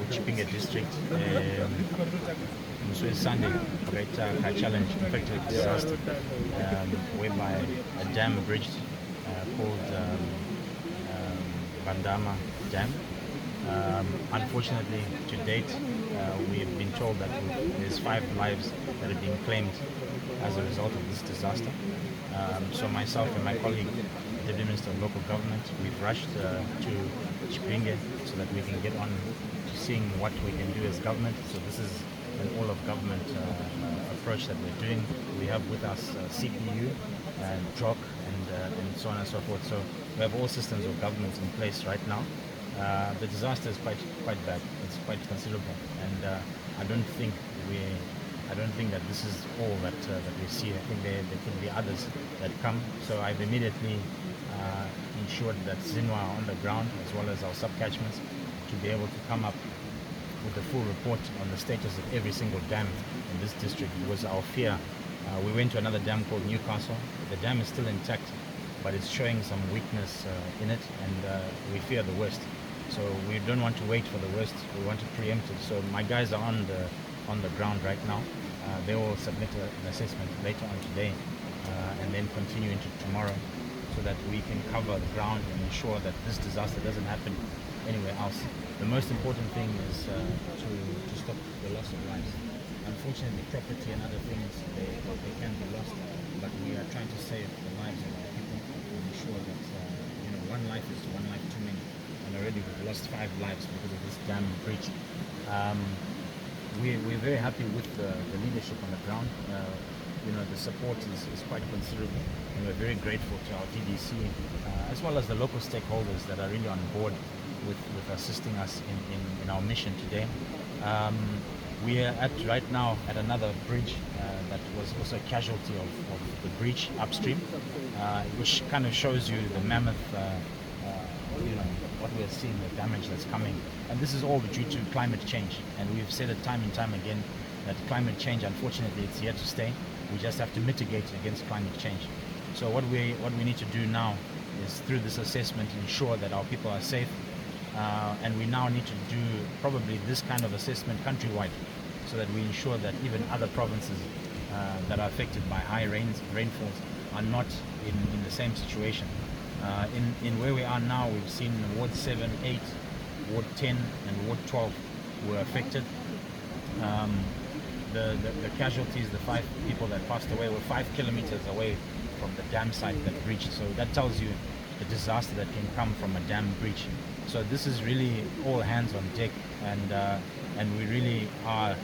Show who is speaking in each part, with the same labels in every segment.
Speaker 1: Chipinge District, so it's Sunday, great challenge, in fact a disaster, whereby a dam bridge called Bandama Dam. Unfortunately, to date, we have been told that there's 5 lives that have been claimed as a result of this disaster. So myself and my colleague, Deputy Minister of Local Government, we've rushed to Chipinge so that we can get on to seeing what we can do as government. So this is an all-of-government approach that we're doing. We have with us CPU and JOC and so on and so forth. So we have all systems of government in place right now. The disaster is quite bad. It's quite considerable, and I don't think that this is all that we see. I think there could be others that come. So I've immediately ensured that Zinwa are on the ground, as well as our subcatchments, to be able to come up with a full report on the status of every single dam in this district. It was our fear. We went to another dam called Newcastle. The dam is still intact, but it's showing some weakness in it, and we fear the worst. So we don't want to wait for the worst. We want to preempt it. So my guys are on the ground right now. They will submit an assessment later on today, and then continue into tomorrow, so that we can cover the ground and ensure that this disaster doesn't happen anywhere else. The most important thing is to stop the loss of lives. Unfortunately, property and other things, they can be lost, but we are trying to save the lives of our people and ensure that one life is one life too many. And already we've lost 5 lives because of this dam breach. We're very happy with the leadership on the ground. The support is quite considerable, and we're very grateful to our DDC, as well as the local stakeholders that are really on board with assisting us in our mission today. We are right now at another bridge that was also a casualty of the breach upstream, which kind of shows you the mammoth, what we're seeing, the damage that's coming. And this is all due to climate change. And we've said it time and time again that climate change, unfortunately, it's here to stay. We just have to mitigate against climate change. So what we need to do now is, through this assessment, ensure that our people are safe. And we now need to do probably this kind of assessment countrywide, so that we ensure that even other provinces that are affected by high rainfalls are not in the same situation. In where we are now, we've seen Ward 7, 8, Ward 10 and Ward 12 were affected. The casualties, the 5 people that passed away, were 5 kilometers away from the dam site that breached. So that tells you the disaster that can come from a dam breach. So this is really all hands on deck, and we really are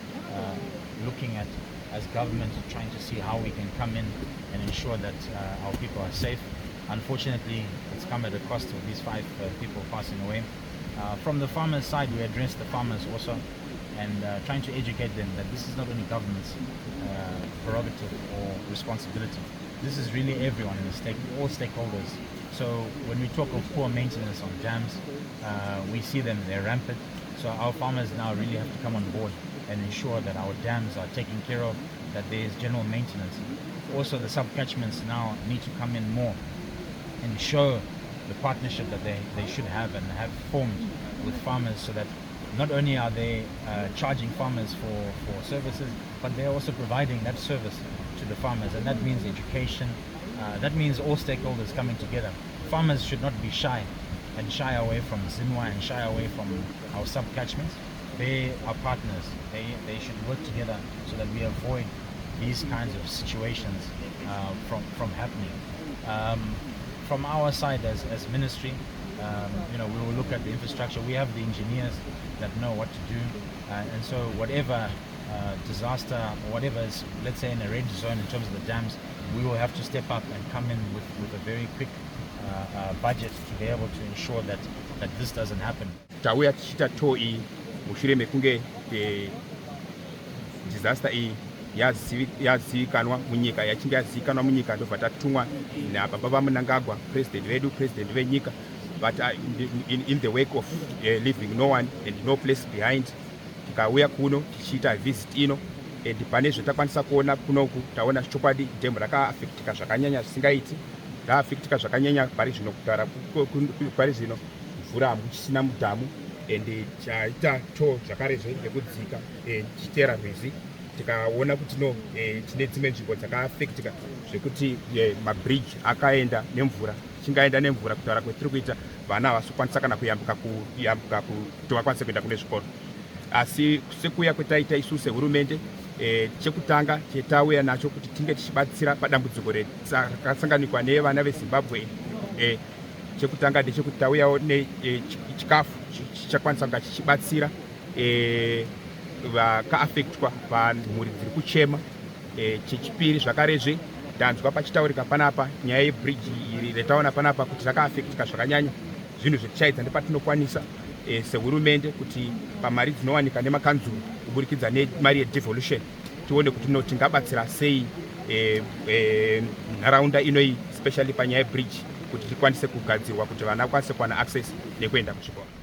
Speaker 1: looking at, as government, trying to see how we can come in and ensure that our people are safe. Unfortunately, it's come at a cost of these 5 people passing away. From the farmers' side, we address the farmers also, and trying to educate them that this is not only government's prerogative or responsibility. This is really everyone in the state, all stakeholders. So when we talk of poor maintenance on dams, we see them, they're rampant. So our farmers now really have to come on board and ensure that our dams are taken care of, that there is general maintenance. Also, the subcatchments now need to come in more and show the partnership that they should have and have formed with farmers, so that not only are they charging farmers for services, but they're also providing that service to the farmers. And that means education, that means all stakeholders coming together. Farmers should not be shy away from Zinwa and shy away from our subcatchments. They are partners. They should work together so that we avoid these kinds of situations from happening. From our side as ministry, we will look at the infrastructure. We have the engineers that know what to do, and so whatever disaster or whatever is, let's say, in a red zone in terms of the dams, we will have to step up and come in with a very quick budget to be able to ensure that this doesn't happen.
Speaker 2: Tawe atishita toi mushire mekunge the disaster yazivikanwa munyika, yachinge yazivikanwa munyika ndobva tatumwa nababa vaMnangagwa, president venyika, but in the work of leaving no one and no place behind, tikauya kuno tichiita visit ino, and pane zvatakwanisa kuona kunoku taona chokwadi demu rakaafektika zvakanyanya zvisingaiti, raafektika zvakanyanya pari zvino, kutaura pari zvino mvura hamuchisina mudhamu, and chaita cho zvakarezve nekudzika tichitera rwizi, tikaona kuti no tine dzimwe nzvimbo dzakaafektika zvekuti mabridge akaenda nemvura, chingaenda nemvura, kutaura kwetiri kuita vana havasokwanisa kana kuyambuka kuti vakwanise kuenda kune zvikoro. Asi sekuuya kwetaita isu sehurumende, chekutanga chetauya nacho kuti tinge tichibatsira padambudziko rakasanganikwa nevana veZimbabwe, chekutanga ndechekuti tauyawo nechikafu chichakwanisa kunga chichibatsira vakaafektwa pamhuri dziri kuchema. Chechipiri zvakarezve ndanzwa pachitaurika panapa nyaya yebridge iri retaona panapa kuti rakaafektika zvakanyanya, zvinhu zvetichaidza ndepatinokwanisa sehurumende kuti pamari dzinowanika nemakanzuru kuburikidza nemari yedevolution tione kuti tingabatsira sei nharaunda inoyi, especially panyaya yebridge, kuti tikwanise kugadzirwa kuti vana vakwanise kuwana access nekuenda kuchikoro.